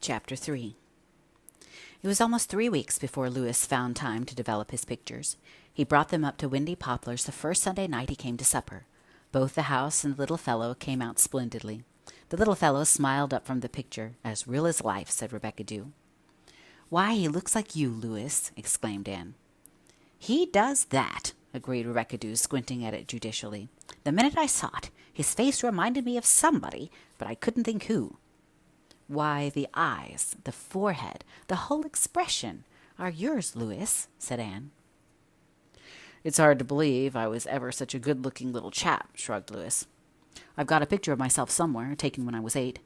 Chapter 3. It was almost 3 weeks before Louis found time to develop his pictures. He brought them up to Windy Poplars the first Sunday night he came to supper. Both the house and the little fellow came out splendidly. The little fellow smiled up from the picture, as real as life, said Rebecca Dew. "Why, he looks like you, Louis," exclaimed Anne. "He does that," agreed Rebecca Dew, squinting at it judicially. "The minute I saw it, his face reminded me of somebody, but I couldn't think who." "Why, the eyes, the forehead, the whole expression are yours, Louis," said Anne. "It's hard to believe I was ever such a good-looking little chap," shrugged Louis. "I've got a picture of myself somewhere, taken when I was 8.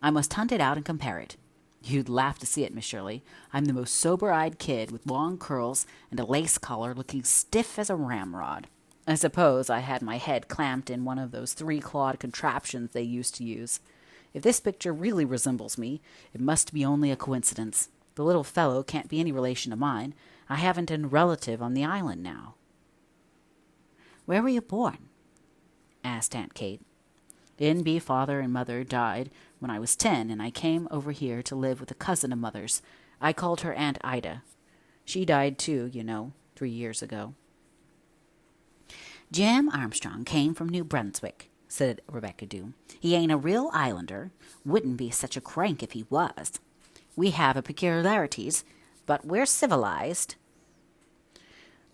I must hunt it out and compare it. You'd laugh to see it, Miss Shirley. I'm the most sober-eyed kid, with long curls and a lace collar, looking stiff as a ramrod. I suppose I had my head clamped in one of those 3-clawed contraptions they used to use. If this picture really resembles me, it must be only a coincidence. The little fellow can't be any relation of mine. I haven't a relative on the island now." "Where were you born?" asked Aunt Kate. "N.B. father and mother died when I was 10, and I came over here to live with a cousin of mother's. I called her Aunt Ida. She died too, 3 years ago." "Jim Armstrong came from New Brunswick," said Rebecca Dew. "He ain't a real islander. Wouldn't be such a crank if he was. We have a peculiarities, but we're civilized."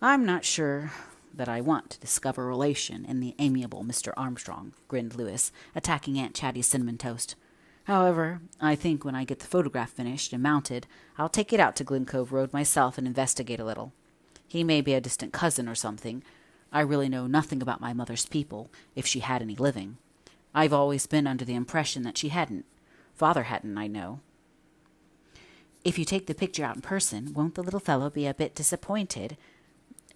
"I'm not sure that I want to discover relation in the amiable Mr. Armstrong," grinned Louis, attacking Aunt Chatty's cinnamon toast. "However, I think when I get the photograph finished and mounted, I'll take it out to Glen Cove Road myself and investigate a little. He may be a distant cousin or something. I really know nothing about my mother's people, if she had any living. I've always been under the impression that she hadn't. Father hadn't, I know." "If you take the picture out in person, won't the little fellow be a bit disappointed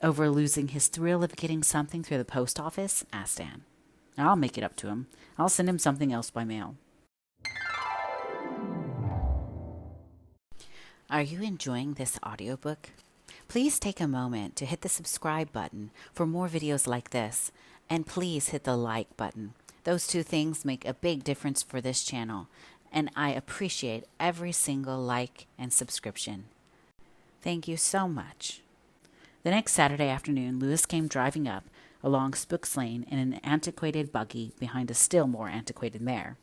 over losing his thrill of getting something through the post office?" asked Anne. "I'll make it up to him. I'll send him something else by mail." Are you enjoying this audiobook? Please take a moment to hit the subscribe button for more videos like this, and please hit the like button. Those two things make a big difference for this channel, and I appreciate every single like and subscription. Thank you so much. The next Saturday afternoon, Louis came driving up along Spooks Lane in an antiquated buggy behind a still more antiquated mare.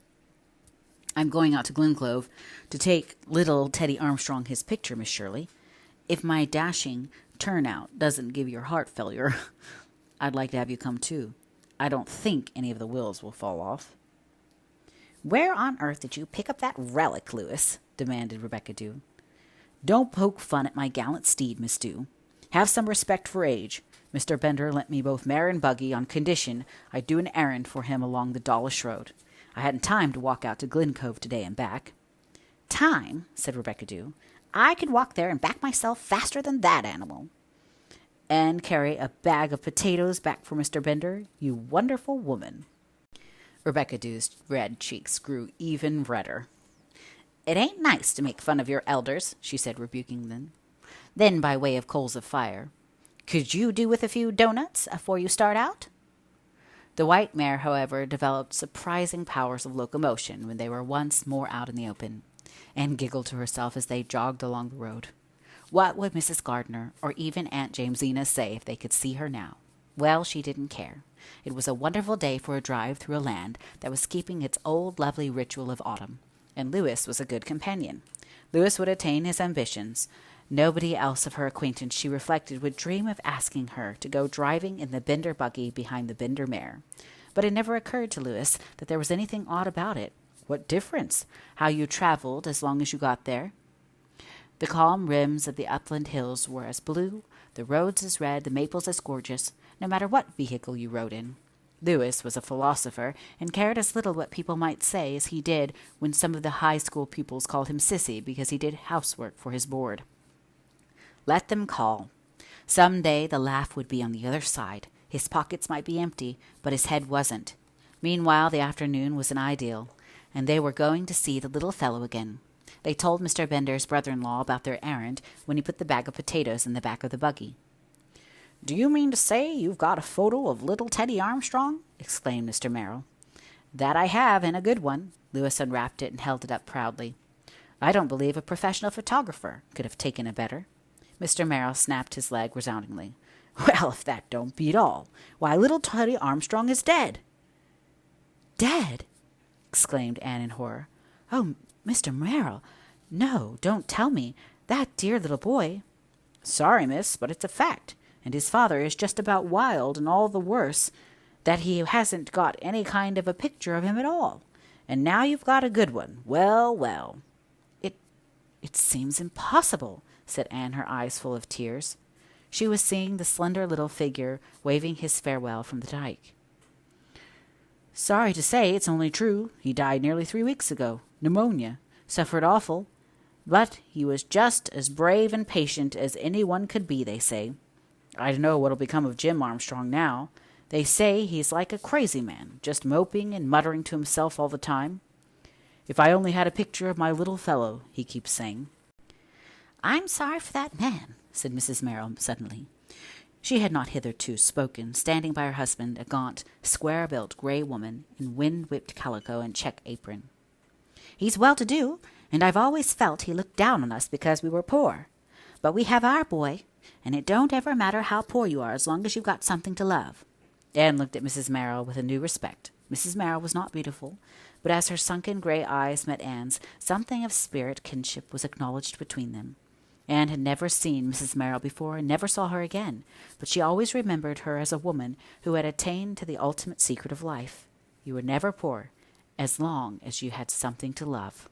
"I'm going out to Glen Cove to take little Teddy Armstrong his picture, Miss Shirley. If my dashing turnout doesn't give your heart failure, I'd like to have you come too. I don't think any of the wheels will fall off." "Where on earth did you pick up that relic, Louis?" demanded Rebecca Dew. "Don't poke fun at my gallant steed, Miss Dew. Have some respect for age. Mr. Bender lent me both mare and buggy on condition I'd do an errand for him along the Dawlish Road. I hadn't time to walk out to Glen Cove today and back." "Time?" said Rebecca Dew. "I could walk there and back myself faster than that animal." "And carry a bag of potatoes back for Mr. Bender, you wonderful woman." Rebecca Dew's red cheeks grew even redder. "It ain't nice to make fun of your elders," she said, rebuking them. Then, by way of coals of fire, "Could you do with a few doughnuts afore you start out?" The white mare, however, developed surprising powers of locomotion when they were once more out in the open. Anne giggled to herself as they jogged along the road. What would Mrs. Gardner or even Aunt Jamesina say if they could see her now? Well, she didn't care. It was a wonderful day for a drive through a land that was keeping its old lovely ritual of autumn, and Louis was a good companion. Louis would attain his ambitions. Nobody else of her acquaintance, she reflected, would dream of asking her to go driving in the Bender buggy behind the Bender mare. But it never occurred to Louis that there was anything odd about it. What difference? How you traveled as long as you got there. The calm rims of the upland hills were as blue, the roads as red, the maples as gorgeous, no matter what vehicle you rode in. Louis was a philosopher, and cared as little what people might say as he did when some of the high school pupils called him Sissy because he did housework for his board. Let them call. Some day the laugh would be on the other side. His pockets might be empty, but his head wasn't. Meanwhile, the afternoon was an ideal, and they were going to see the little fellow again. They told Mr. Bender's brother-in-law about their errand when he put the bag of potatoes in the back of the buggy. "Do you mean to say you've got a photo of little Teddy Armstrong?" exclaimed Mr. Merrill. "That I have, and a good one." Louis unwrapped it and held it up proudly. I don't believe a professional photographer could have taken a better." Mr. Merrill snapped his leg resoundingly. "Well, if that don't beat all, why, little Teddy Armstrong is dead." "Dead!" exclaimed Anne in horror. "Oh, Mr. Merrill, no, don't tell me. That dear little boy—" "Sorry, miss, but it's a fact, and his father is just about wild, and all the worse that he hasn't got any kind of a picture of him at all. And now you've got a good one. Well, well." It seems impossible," said Anne, her eyes full of tears. She was seeing the slender little figure waving his farewell from the dike. "Sorry to say it's only true. He died nearly 3 weeks ago. Pneumonia. Suffered awful. But he was just as brave and patient as anyone could be, they say. I don't know what'll become of Jim Armstrong now. They say he's like a crazy man, just moping and muttering to himself all the time. 'If I only had a picture of my little fellow,' he keeps saying." "I'm sorry for that man," said Mrs. Merrill suddenly. She had not hitherto spoken, standing by her husband, a gaunt, square-built grey woman in wind-whipped calico and check apron. "He's well-to-do, and I've always felt he looked down on us because we were poor. But we have our boy, and it don't ever matter how poor you are as long as you've got something to love." Anne looked at Mrs. Merrill with a new respect. Mrs. Merrill was not beautiful, but as her sunken grey eyes met Anne's, something of spirit kinship was acknowledged between them. Anne had never seen Mrs. Merrill before and never saw her again, but she always remembered her as a woman who had attained to the ultimate secret of life. You were never poor as long as you had something to love.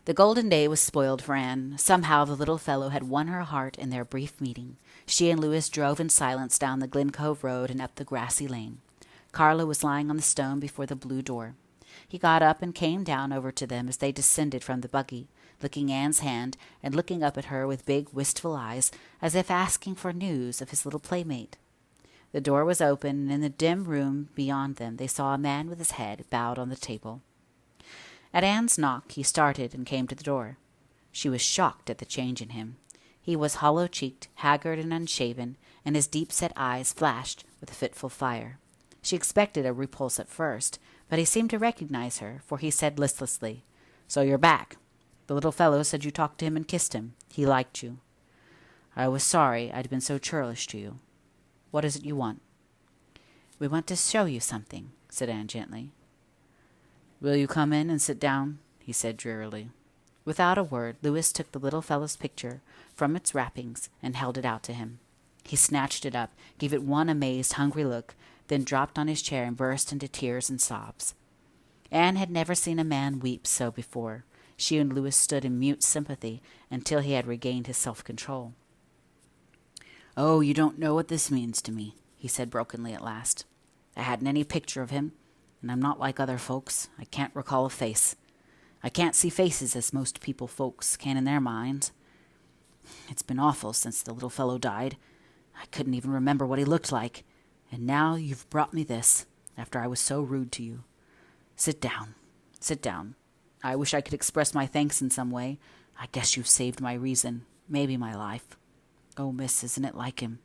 The golden day was spoiled for Anne. Somehow the little fellow had won her heart in their brief meeting. She and Louis drove in silence down the Glen Cove Road and up the grassy lane. Carla was lying on the stone before the blue door. He got up and came down over to them as they descended from the buggy, licking Anne's hand and looking up at her with big, wistful eyes, as if asking for news of his little playmate. The door was open, and in the dim room beyond them they saw a man with his head bowed on the table. At Anne's knock he started and came to the door. She was shocked at the change in him. He was hollow-cheeked, haggard and unshaven, and his deep-set eyes flashed with a fitful fire. She expected a repulse at first, but he seemed to recognize her, for he said listlessly, "So you're back. The little fellow said you talked to him and kissed him. He liked you. I was sorry I'd been so churlish to you. What is it you want?" "We want to show you something," said Anne gently. "Will you come in and sit down?" he said drearily. Without a word, Louis took the little fellow's picture from its wrappings and held it out to him. He snatched it up, gave it one amazed, hungry look, then dropped on his chair and burst into tears and sobs. Anne had never seen a man weep so before. She and Louis stood in mute sympathy until he had regained his self-control. "Oh, you don't know what this means to me," he said brokenly at last. "I hadn't any picture of him, and I'm not like other folks. I can't recall a face. I can't see faces as most folks can in their minds. It's been awful since the little fellow died. I couldn't even remember what he looked like. And now you've brought me this, after I was so rude to you. Sit down. Sit down. I wish I could express my thanks in some way. I guess you've saved my reason, maybe my life. Oh, miss, isn't it like him?"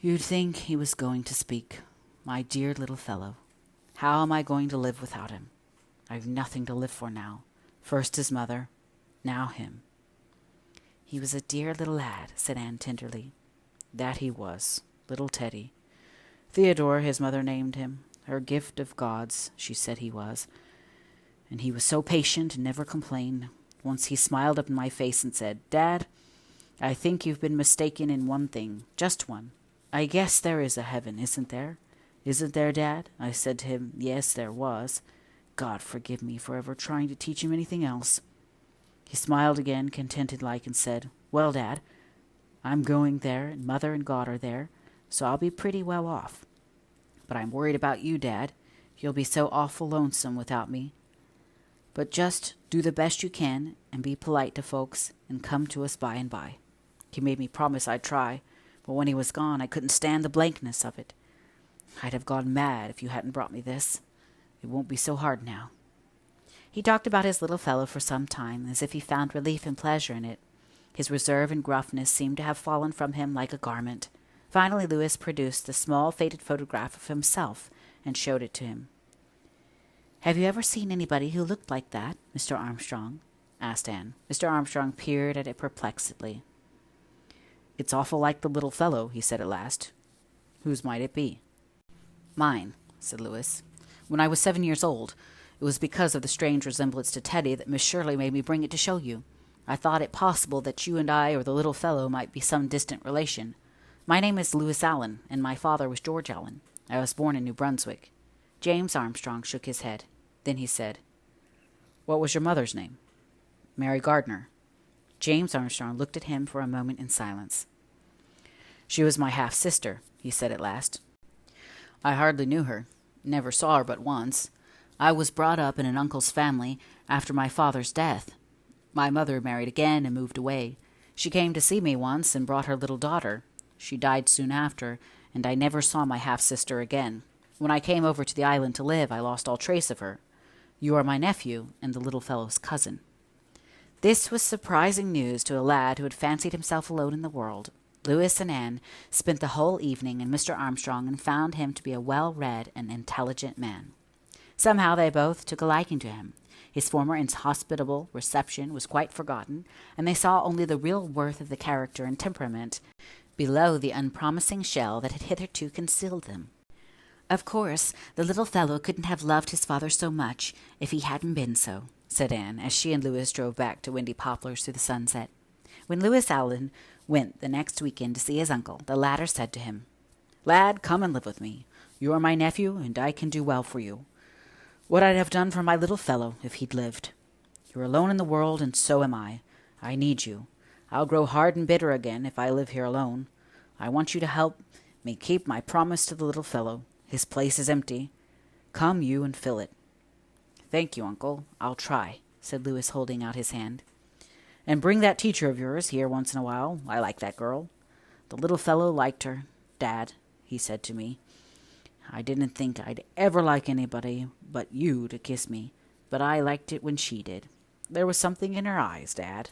"You'd think he was going to speak. My dear little fellow. How am I going to live without him? I've nothing to live for now. First his mother, now him." "He was a dear little lad," said Anne tenderly. "That he was. Little Teddy. Theodore, his mother named him. Her gift of God's, she said he was. And he was so patient and never complained. Once he smiled up in my face and said, 'Dad, I think you've been mistaken in one thing, just one. I guess there is a heaven, isn't there? Isn't there, Dad?' I said to him, 'Yes, there was.' God forgive me for ever trying to teach him anything else. He smiled again, contented-like, and said, 'Well, Dad, I'm going there, and Mother and God are there, so I'll be pretty well off. But I'm worried about you, Dad. You'll be so awful lonesome without me. But just do the best you can, and be polite to folks, and come to us by and by.' He made me promise I'd try, but when he was gone I couldn't stand the blankness of it. I'd have gone mad if you hadn't brought me this. It won't be so hard now." He talked about his little fellow for some time, as if he found relief and pleasure in it. His reserve and gruffness seemed to have fallen from him like a garment. Finally Louis produced the small faded photograph of himself and showed it to him. "Have you ever seen anybody who looked like that, Mr. Armstrong?" asked Anne. Mr. Armstrong peered at it perplexedly. "It's awful like the little fellow," he said at last. "Whose might it be?" "Mine," said Louis. "When I was 7 years old, it was because of the strange resemblance to Teddy that Miss Shirley made me bring it to show you. I thought it possible that you and I or the little fellow might be some distant relation. My name is Louis Allen, and my father was George Allen. I was born in New Brunswick." James Armstrong shook his head. Then he said, "What was your mother's name?" "Mary Gardner." James Armstrong looked at him for a moment in silence. "She was my half-sister," he said at last. "I hardly knew her. Never saw her but once. I was brought up in an uncle's family after my father's death. My mother married again and moved away. She came to see me once and brought her little daughter. She died soon after, and I never saw my half-sister again. When I came over to the island to live, I lost all trace of her. You are my nephew and the little fellow's cousin." This was surprising news to a lad who had fancied himself alone in the world. Louis and Anne spent the whole evening in Mr. Armstrong and found him to be a well-read and intelligent man. Somehow they both took a liking to him. His former inhospitable reception was quite forgotten, and they saw only the real worth of the character and temperament below the unpromising shell that had hitherto concealed them. "Of course, the little fellow couldn't have loved his father so much if he hadn't been so," said Anne, as she and Louis drove back to Windy Poplars through the sunset. When Louis Allen went the next weekend to see his uncle, the latter said to him, "Lad, come and live with me. You are my nephew, and I can do well for you. What I'd have done for my little fellow if he'd lived. You're alone in the world, and so am I. I need you. I'll grow hard and bitter again if I live here alone. I want you to help me keep my promise to the little fellow. His place is empty. Come you and fill it." "Thank you, Uncle. I'll try," said Louis, holding out his hand. "And bring that teacher of yours here once in a while. I like that girl. The little fellow liked her. Dad, he said to me, I didn't think I'd ever like anybody but you to kiss me, but I liked it when she did. There was something in her eyes, Dad."